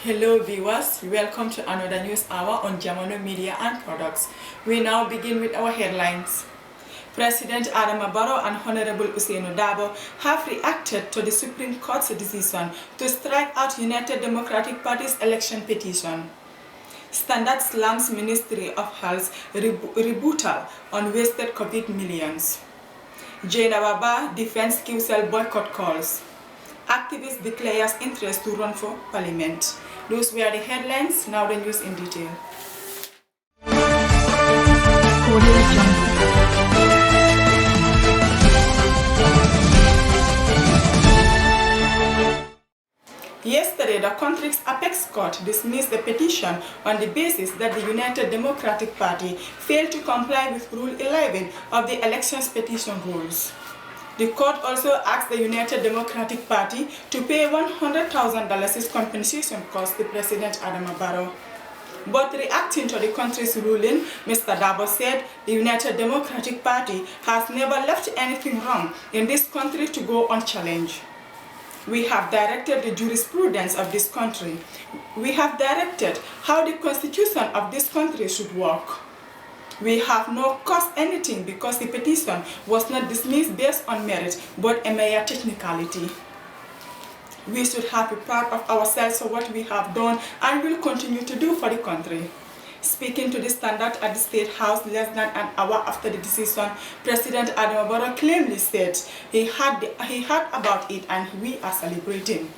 Hello viewers, welcome to another news hour on Jamono Media and Products. We now begin with our headlines. President Adama Barrow and Honorable Ousainou Darboe have reacted to the Supreme Court's decision to strike out United Democratic Party's election petition. Standard slams Ministry of Health's rebuttal on wasted COVID millions. Jaina Baba defends QCell boycott calls. Activist declares interest to run for parliament. Those were the headlines, now the news in detail. Yesterday, the country's apex court dismissed the petition on the basis that the United Democratic Party failed to comply with Rule 11 of the elections petition rules. The court also asked the United Democratic Party to pay $100,000 as compensation cost to President Adama Barrow. But reacting to the country's ruling, Mr. Darboe said the United Democratic Party has never left anything wrong in this country to go unchallenged. We have directed the jurisprudence of this country. We have directed how the constitution of this country should work. We have not caused anything because the petition was not dismissed based on merit, but a mere technicality. We should have be proud of ourselves for what we have done and will continue to do for the country. Speaking to the Standard at the State House less than an hour after the decision, President Adama Barrow claimly said he heard about it and we are celebrating.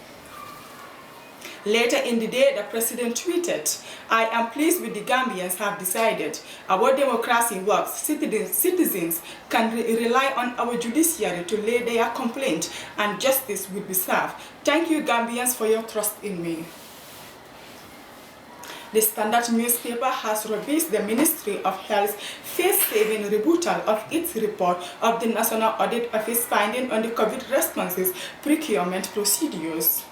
Later in the day, the president tweeted, "I am pleased with the Gambians have decided. Our democracy works. Citizens can rely on our judiciary to lay their complaint and justice will be served. Thank you, Gambians, for your trust in me." The Standard newspaper has revealed the Ministry of Health's face-saving rebuttal of its report of the National Audit Office finding on the COVID responses procurement procedures.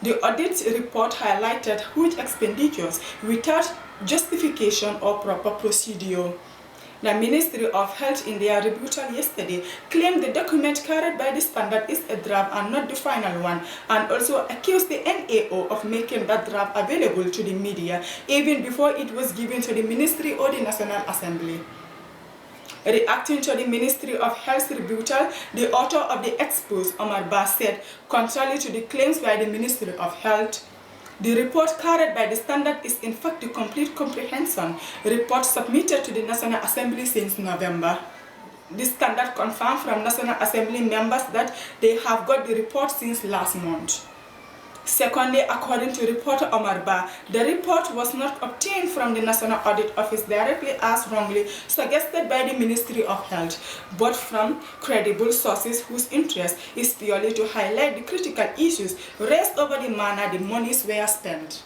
The audit report highlighted huge expenditures without justification or proper procedure. The Ministry of Health in their rebuttal yesterday claimed the document carried by the Standard is a draft and not the final one, and also accused the NAO of making that draft available to the media even before it was given to the Ministry or the National Assembly. Reacting to the Ministry of Health's rebuttal, the author of the expose, Omar Ba, said, contrary to the claims by the Ministry of Health, the report carried by the Standard is in fact the complete comprehension report submitted to the National Assembly since November. The Standard confirmed from National Assembly members that they have got the report since last month. Secondly, according to reporter Omar Ba, the report was not obtained from the National Audit Office directly as wrongly suggested by the Ministry of Health, but from credible sources whose interest is purely to highlight the critical issues raised over the manner the monies were spent.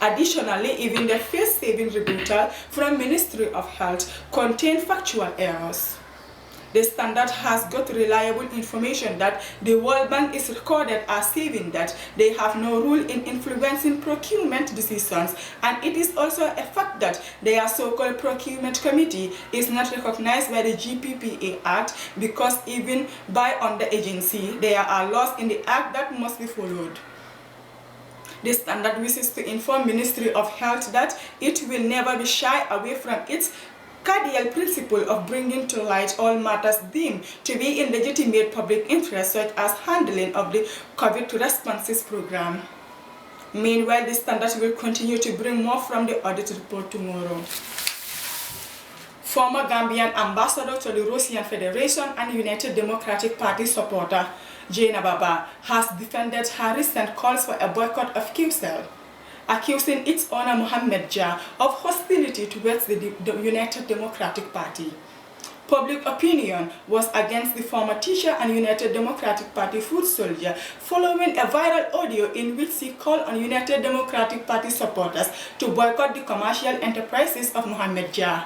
Additionally, even the face-saving rebuttal from Ministry of Health contained factual errors. The Standard has got reliable information that the World Bank is recorded as saying that they have no role in influencing procurement decisions, and it is also a fact that their so-called procurement committee is not recognized by the GPPA Act because even by under agency, there are laws in the Act that must be followed. The Standard wishes to inform Ministry of Health that it will never be shy away from its cardinal principle of bringing to light all matters deemed to be in legitimate public interest, such as handling of the COVID responses program. Meanwhile, the Standard will continue to bring more from the audit report tomorrow. Former Gambian ambassador to the Russian Federation and United Democratic Party supporter, Jaina Baba, has defended her recent calls for a boycott of QCell, accusing its owner Mohammed Jah of hostility towards the United Democratic Party. Public opinion was against the former teacher and United Democratic Party foot soldier following a viral audio in which he called on United Democratic Party supporters to boycott the commercial enterprises of Mohammed Jah.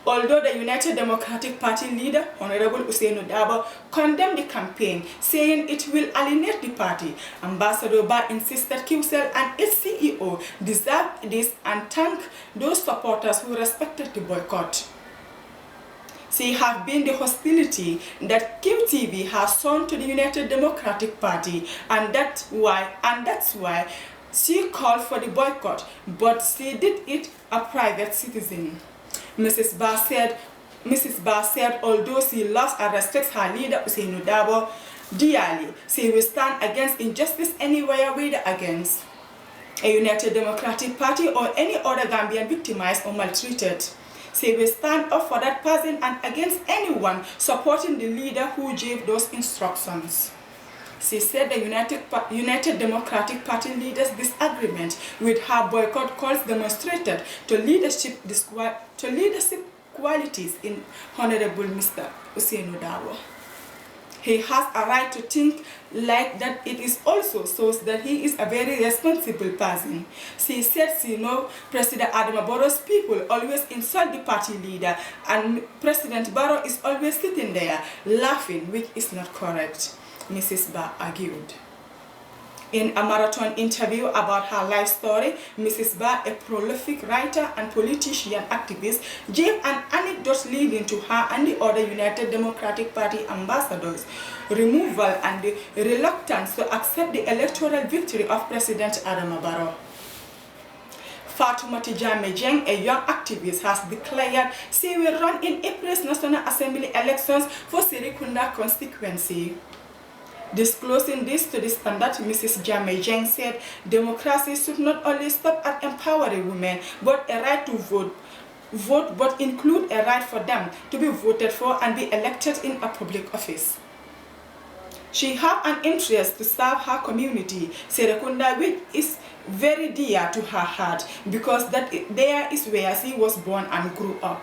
Although the United Democratic Party leader, Honorable Ousainou Darboe, condemned the campaign, saying it will alienate the party, Ambassador Ba insisted QCell and its CEO deserve this and thanked those supporters who respected the boycott. She has been the hostility that QTV has shown to the United Democratic Party, and that's why She called for the boycott, but she did it a private citizen. Mrs. Barr said although she loves and respects her leader Ousainou Darboe dearly, she will stand against injustice anywhere whether against a United Democratic Party or any other Gambian victimized or maltreated. She will stand up for that person and against anyone supporting the leader who gave those instructions. She said the United Democratic Party leader's disagreement with her boycott calls demonstrated to leadership qualities in Honorable Mr. Ousainou Darboe. He has a right to think like that. It is also shows that he is a very responsible person. She said she knows President Adama Barrow's people always insult the party leader and President Barrow is always sitting there laughing, which is not correct, Mrs. Barr argued. In a marathon interview about her life story, Mrs. Barr, a prolific writer and politician activist, gave an anecdote leading to her and the other United Democratic Party ambassadors' removal and the reluctance to accept the electoral victory of President Adama Barrow. Fatoumata Jammeh-Jeng, a young activist, has declared she will run in April's National Assembly elections for Serekunda constituency. Disclosing this to the Standard, Mrs. Jammeh-Jeng said democracy should not only stop at empowering women, but a right to vote, but include a right for them to be voted for and be elected in a public office. She has an interest to serve her community, Serekunda, which is very dear to her heart because there is where she was born and grew up.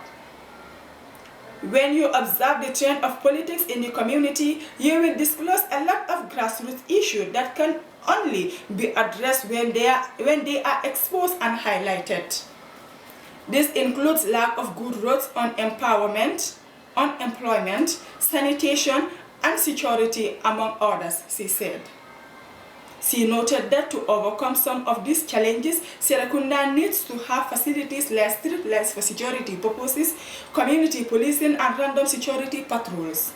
When you observe the trend of politics in the community, you will disclose a lot of grassroots issues that can only be addressed when they are exposed and highlighted. This includes lack of good roads, unemployment, sanitation, and security, among others, she said. She noted that to overcome some of these challenges, Serekunda needs to have facilities like street lights for security purposes, community policing, and random security patrols.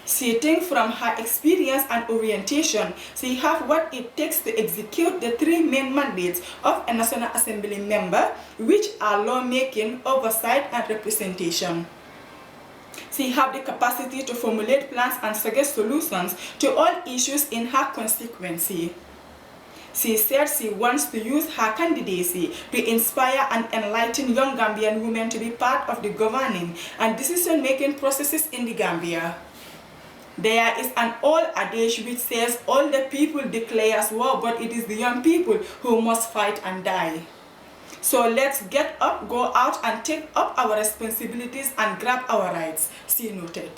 Citing from her experience and orientation, she has what it takes to execute the three main mandates of a National Assembly member, which are lawmaking, oversight, and representation. She has the capacity to formulate plans and suggest solutions to all issues in her constituency. She said she wants to use her candidacy to inspire and enlighten young Gambian women to be part of the governing and decision-making processes in the Gambia. There is an old adage which says all the people declares war, but it is the young people who must fight and die. So let's get up, go out and take up our responsibilities and grab our rights, she noted.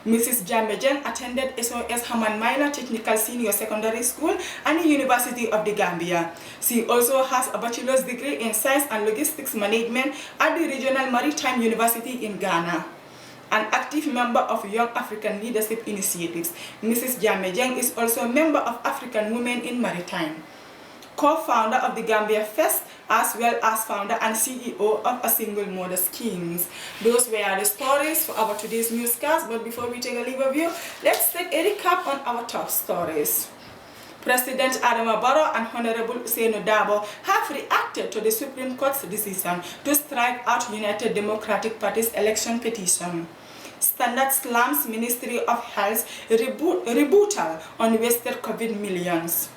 Mrs. Jammeh-Jeng attended SOS Haman Minor Technical Senior Secondary School and the University of the Gambia. She also has a bachelor's degree in Science and Logistics Management at the Regional Maritime University in Ghana. An active member of Young African Leadership Initiatives, Mrs. Jammeh-Jeng is also a member of African Women in Maritime, co-founder of the Gambia Fest, as well as founder and CEO of A Single Mother Schemes. Those were the stories for our today's newscast, but before we take a leave of you, let's take a recap on our top stories. President Adama Barrow and Honorable Ousainou Darboe have reacted to the Supreme Court's decision to strike out United Democratic Party's election petition. Standard slams Ministry of Health rebuttal on wasted COVID millions.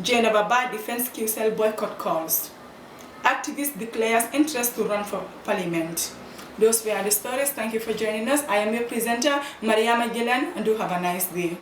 Jennifer Barr defends QCell boycott calls. Activist declares interest to run for parliament. Those were the stories. Thank you for joining us. I am your presenter, Mariama Gilan, and do have a nice day.